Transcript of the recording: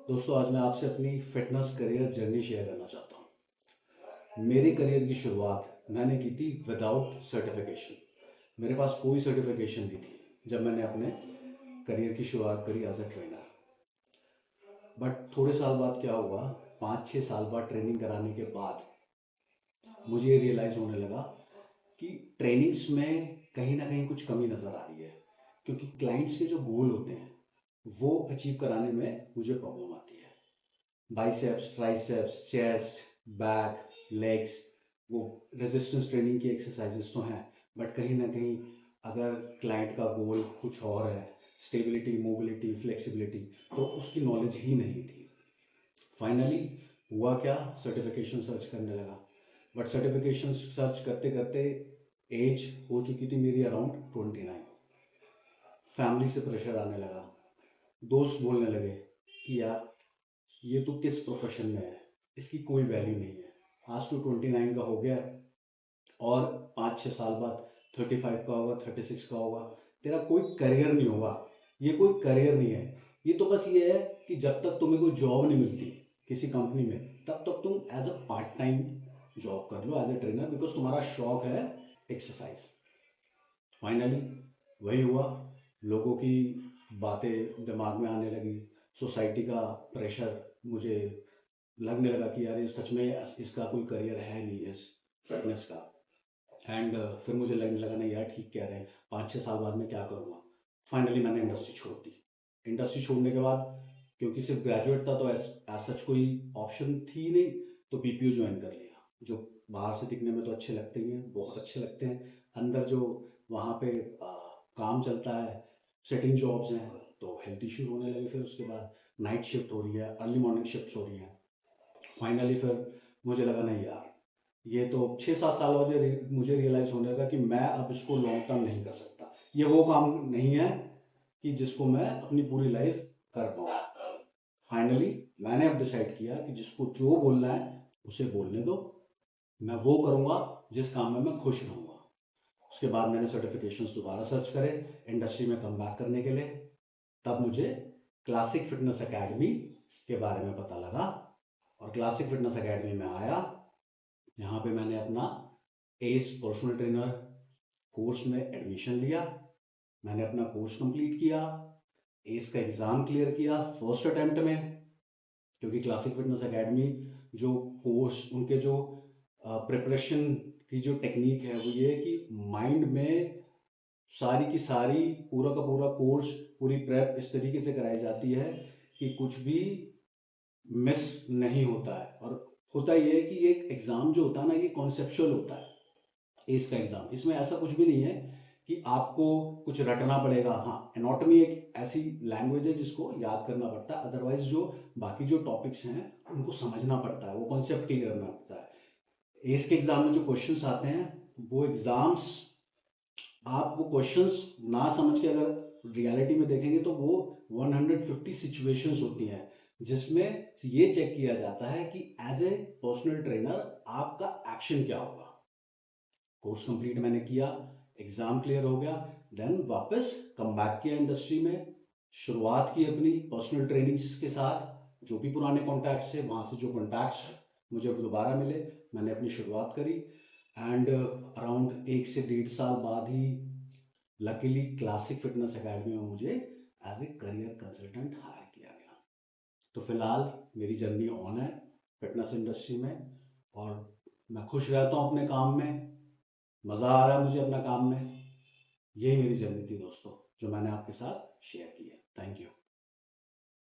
दोस्तों, आज मैं आपसे अपनी फिटनेस करियर जर्नी शेयर करना चाहता हूँ। मेरे करियर की शुरुआत मैंने की थी विदाउट सर्टिफिकेशन। मेरे पास कोई सर्टिफिकेशन नहीं थी जब मैंने अपने करियर की शुरुआत करी एज अ ट्रेनर। बट थोड़े साल बाद क्या हुआ, 5-6 साल बाद ट्रेनिंग कराने के बाद मुझे ये रियलाइज़ होने लगा कि ट्रेनिंग्स में कहीं ना कहीं कुछ कमी नज़र आ रही है, क्योंकि क्लाइंट्स के जो गोल होते हैं वो अचीव कराने में मुझे प्रॉब्लम आती है। Biceps, triceps, chest, back, legs, वो रेजिस्टेंस ट्रेनिंग की एक्सरसाइजेस तो हैं, बट कहीं ना कहीं अगर क्लाइंट का गोल कुछ और है, स्टेबिलिटी, मोबिलिटी, फ्लेक्सिबिलिटी, तो उसकी नॉलेज ही नहीं थी। फाइनली हुआ क्या, सर्टिफिकेशन सर्च करने लगा। बट सर्टिफिकेशन सर्च करते करते एज हो चुकी थी मेरी अराउंड 29। फैमिली से प्रेशर आने लगा, दोस्त बोलने लगे कि यार ये तो किस प्रोफेशन में है, इसकी कोई वैल्यू नहीं है। आज तो 29 का हो गया और 5-6 साल बाद 35 का होगा, 36 का होगा, तेरा कोई करियर नहीं होगा। ये कोई करियर नहीं है, ये तो बस ये है कि जब तक तुम्हें कोई जॉब नहीं मिलती किसी कंपनी में, तब तक तुम as a part time job कर लो एज अ ट्रेनर, बिकॉज तुम्हारा शौक है एक्सरसाइज। फाइनली वही हुआ, लोगों की बातें दिमाग में आने लगी, सोसाइटी का प्रेशर मुझे लगने लगा कि यार ये सच में इसका कोई करियर है नहीं इस फिटनेस का। एंड फिर मुझे लगने लगा नहीं यार, ठीक कह रहे हैं, 5-6 साल बाद मैं क्या करूँगा। फाइनली मैंने इंडस्ट्री छोड़ दी। इंडस्ट्री छोड़ने के बाद, क्योंकि सिर्फ ग्रेजुएट था तो एज सच कोई ऑप्शन थी नहीं, तो बीपीओ ज्वाइन कर लिया। जो बाहर से दिखने में तो अच्छे लगते ही हैं, बहुत अच्छे लगते हैं, अंदर जो वहाँ पे काम चलता है, सेटिंग जॉब्स हैं, तो हेल्थ इश्यूज होने लगे। फिर उसके बाद नाइट शिफ्ट हो रही है, अर्ली मॉर्निंग शिफ्ट हो रही हैं। फाइनली फिर मुझे लगा नहीं यार, ये तो 6-7 साल मुझे मुझे रियलाइज़ होने लगा कि मैं अब इसको लॉन्ग टर्म नहीं कर सकता। ये वो काम नहीं है कि जिसको मैं अपनी पूरी लाइफ कर पाऊँ। फाइनली मैंने अब डिसाइड किया कि जिसको जो बोलना है उसे बोलने दो, मैं वो करूँगा जिस काम में मैं खुश रहूँगा। उसके बाद मैंने सर्टिफिकेशंस दोबारा सर्च करे इंडस्ट्री में कम बैक करने के लिए। तब मुझे क्लासिक फिटनेस एकेडमी के बारे में पता लगा और क्लासिक फिटनेस एकेडमी में आया। यहाँ पे मैंने अपना एस पर्सनल ट्रेनर कोर्स में एडमिशन लिया। मैंने अपना कोर्स कंप्लीट किया, एस का एग्ज़ाम क्लियर किया फर्स्ट अटेम्प्ट में। क्योंकि क्लासिक फिटनेस एकेडमी जो कोर्स, उनके जो प्रिपरेशन की जो टेक्निक है वो ये है कि माइंड में सारी की सारी पूरा का पूरा कोर्स, पूरी प्रेप इस तरीके से कराई जाती है कि कुछ भी मिस नहीं होता है। और होता ये है कि ये एग्ज़ाम जो होता है ना, ये कॉन्सेप्चुअल होता है। एस का एग्ज़ाम, इसमें ऐसा कुछ भी नहीं है कि आपको कुछ रटना पड़ेगा। हाँ, एनाटॉमी एक ऐसी लैंग्वेज है जिसको याद करना पड़ता है, अदरवाइज जो बाकी जो टॉपिक्स हैं उनको समझना पड़ता है, वो कॉन्सेप्ट क्लियर करना पड़ता है। एस के एग्ज़ाम में जो क्वेश्चंस आते हैं, वो एग्ज़ाम्स, आप वो क्वेश्चंस ना समझ के अगर रियलिटी में देखेंगे तो वो 150 सिचुएशंस होती हैं जिसमें ये चेक किया जाता है कि एज ए पर्सनल ट्रेनर आपका एक्शन क्या होगा। कोर्स कंप्लीट मैंने किया, एग्ज़ाम क्लियर हो गया, देन वापस कम बैक किया इंडस्ट्री में। शुरुआत की अपनी पर्सनल ट्रेनिंग्स के साथ, जो भी पुराने कॉन्टैक्ट्स थे वहाँ से जो कॉन्टैक्ट्स मुझे दोबारा मिले, मैंने अपनी शुरुआत करी। एंड अराउंड 1 से 1.5 साल बाद ही लकीली क्लासिक फिटनेस एकेडमी में मुझे as a career consultant hire किया गया। तो फिलहाल मेरी जर्नी ऑन है फिटनेस इंडस्ट्री में, और मैं खुश रहता हूँ अपने काम में, मज़ा आ रहा है मुझे अपना काम में। यही मेरी जर्नी थी दोस्तों, जो मैंने आपके साथ शेयर की है। Thank you.